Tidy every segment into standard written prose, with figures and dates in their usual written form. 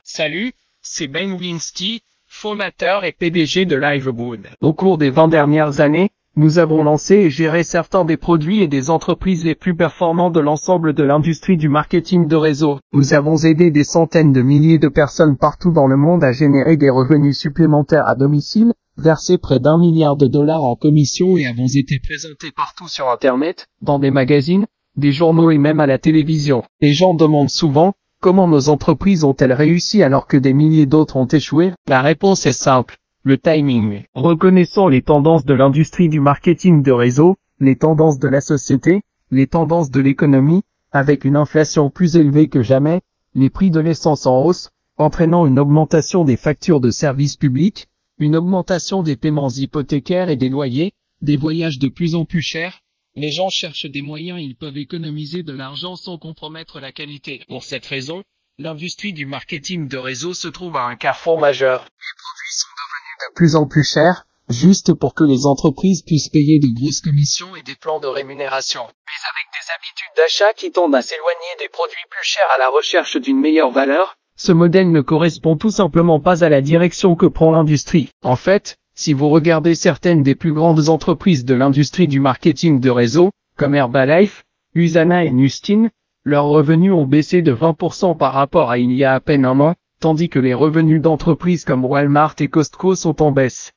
Salut, c'est Ben Winsty, fondateur et PDG de Livegood. Au cours des 20 dernières années, nous avons lancé et géré certains des produits et des entreprises les plus performants de l'ensemble de l'industrie du marketing de réseau. Nous avons aidé des centaines de milliers de personnes partout dans le monde à générer des revenus supplémentaires à domicile, versé près d'1 milliard de dollars en commission et avons été présentés partout sur Internet, dans des magazines, des journaux et même à la télévision. Les gens demandent souvent, comment nos entreprises ont-elles réussi alors que des milliers d'autres ont échoué? La réponse est simple. Le timing. Reconnaissons les tendances de l'industrie du marketing de réseau, les tendances de la société, les tendances de l'économie, avec une inflation plus élevée que jamais, les prix de l'essence en hausse, entraînant une augmentation des factures de services publics, une augmentation des paiements hypothécaires et des loyers, des voyages de plus en plus chers. Les gens cherchent des moyens et ils peuvent économiser de l'argent sans compromettre la qualité. Pour cette raison, l'industrie du marketing de réseau se trouve à un carrefour majeur. Les produits sont devenus de plus en plus chers, juste pour que les entreprises puissent payer de grosses commissions et des plans de rémunération. Mais avec des habitudes d'achat qui tendent à s'éloigner des produits plus chers à la recherche d'une meilleure valeur, ce modèle ne correspond tout simplement pas à la direction que prend l'industrie. En fait, si vous regardez certaines des plus grandes entreprises de l'industrie du marketing de réseau, comme Herbalife, Usana et Nustin, leurs revenus ont baissé de 20% par rapport à il y a à peine un mois, tandis que les revenus d'entreprises comme Walmart et Costco sont en baisse.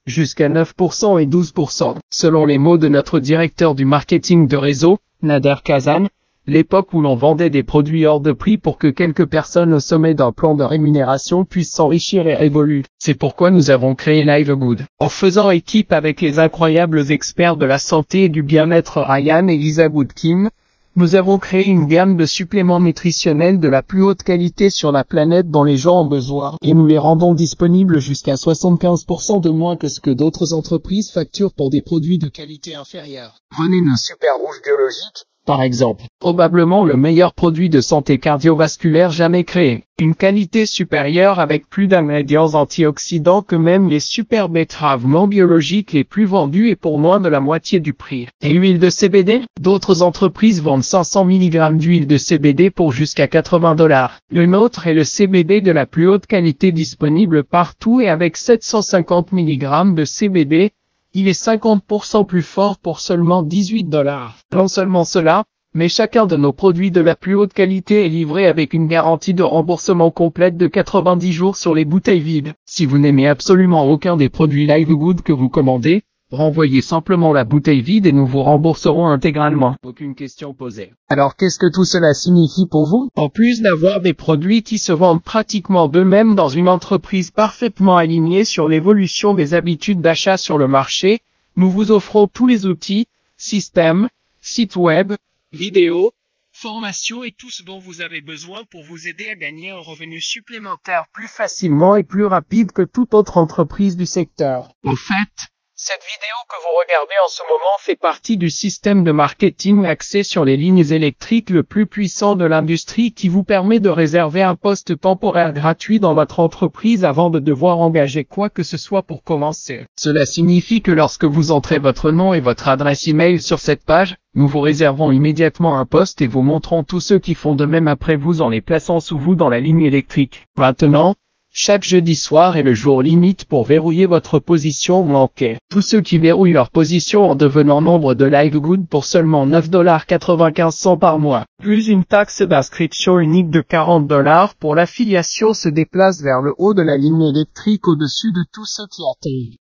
Jusqu'à 9% et 12%. Selon les mots de notre directeur du marketing de réseau, Nader Kazan, l'époque où l'on vendait des produits hors de prix pour que quelques personnes au sommet d'un plan de rémunération puissent s'enrichir et évoluent. C'est pourquoi nous avons créé Livegood. En faisant équipe avec les incroyables experts de la santé et du bien-être Ryan et Lisa Woodkin, nous avons créé une gamme de suppléments nutritionnels de la plus haute qualité sur la planète dont les gens ont besoin. Et nous les rendons disponibles jusqu'à 75% de moins que ce que d'autres entreprises facturent pour des produits de qualité inférieure. Prenez nos super rouges biologiques, par exemple. Probablement le meilleur produit de santé cardiovasculaire jamais créé. Une qualité supérieure avec plus d'ingrédients antioxydants que même les super betteraves non biologiques les plus vendus et pour moins de la moitié du prix. Et l'huile de CBD? D'autres entreprises vendent 500 mg d'huile de CBD pour jusqu'à 80 $. Le nôtre est le CBD de la plus haute qualité disponible partout et avec 750 mg de CBD, il est 50% plus fort pour seulement 18 $. Non seulement cela, mais chacun de nos produits de la plus haute qualité est livré avec une garantie de remboursement complète de 90 jours sur les bouteilles vides. Si vous n'aimez absolument aucun des produits Livegood que vous commandez, renvoyez simplement la bouteille vide et nous vous rembourserons intégralement. Aucune question posée. Alors qu'est-ce que tout cela signifie pour vous? En plus d'avoir des produits qui se vendent pratiquement d'eux-mêmes dans une entreprise parfaitement alignée sur l'évolution des habitudes d'achat sur le marché, nous vous offrons tous les outils, systèmes, sites web, vidéos, formations et tout ce dont vous avez besoin pour vous aider à gagner un revenu supplémentaire plus facilement et plus rapide que toute autre entreprise du secteur. Au fait, cette vidéo que vous regardez en ce moment fait partie du système de marketing axé sur les lignes électriques le plus puissant de l'industrie qui vous permet de réserver un poste temporaire gratuit dans votre entreprise avant de devoir engager quoi que ce soit pour commencer. Cela signifie que lorsque vous entrez votre nom et votre adresse email sur cette page, nous vous réservons immédiatement un poste et vous montrons tous ceux qui font de même après vous en les plaçant sous vous dans la ligne électrique. Maintenant, chaque jeudi soir est le jour limite pour verrouiller votre position manquée. Tous ceux qui verrouillent leur position en devenant membre de Livegood pour seulement 9,95 $ par mois, plus une taxe d'inscription unique de 40 $ pour l'affiliation se déplace vers le haut de la ligne électrique au-dessus de tous ceux qui attendent.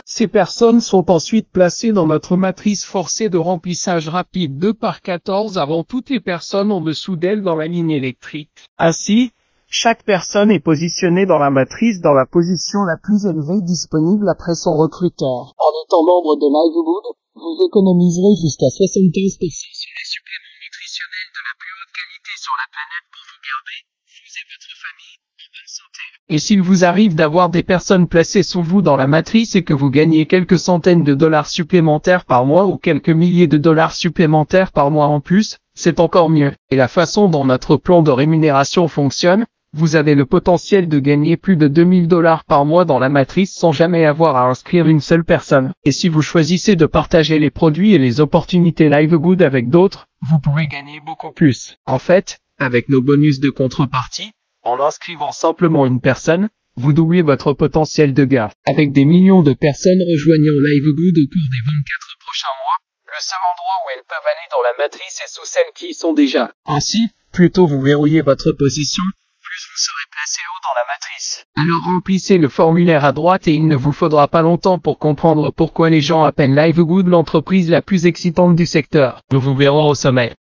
Ces personnes sont ensuite placées dans notre matrice forcée de remplissage rapide 2/14 avant toutes les personnes en dessous d'elles dans la ligne électrique. Ainsi, chaque personne est positionnée dans la matrice dans la position la plus élevée disponible après son recruteur. En étant membre de Livegood, vous économiserez jusqu'à 75% sur les suppléments nutritionnels de la plus haute qualité sur la planète pour vous garder, vous et votre famille, en bonne santé. Et s'il vous arrive d'avoir des personnes placées sous vous dans la matrice et que vous gagnez quelques centaines de dollars supplémentaires par mois ou quelques milliers de dollars supplémentaires par mois en plus, c'est encore mieux. Et la façon dont notre plan de rémunération fonctionne, vous avez le potentiel de gagner plus de 2000 $ par mois dans la matrice sans jamais avoir à inscrire une seule personne. Et si vous choisissez de partager les produits et les opportunités Livegood avec d'autres, vous pourrez gagner beaucoup plus. En fait, avec nos bonus de contrepartie, En inscrivant simplement une personne, vous doublez votre potentiel de gain. Avec des millions de personnes rejoignant Livegood au cours des 24 prochains mois, le seul endroit où elles peuvent aller dans la matrice est sous celles qui y sont déjà. Ainsi, plus tôt vous verrouillez votre position, plus vous serez placé haut dans la matrice. Alors remplissez le formulaire à droite et il ne vous faudra pas longtemps pour comprendre pourquoi les gens appellent Livegood l'entreprise la plus excitante du secteur. Nous vous verrons au sommet.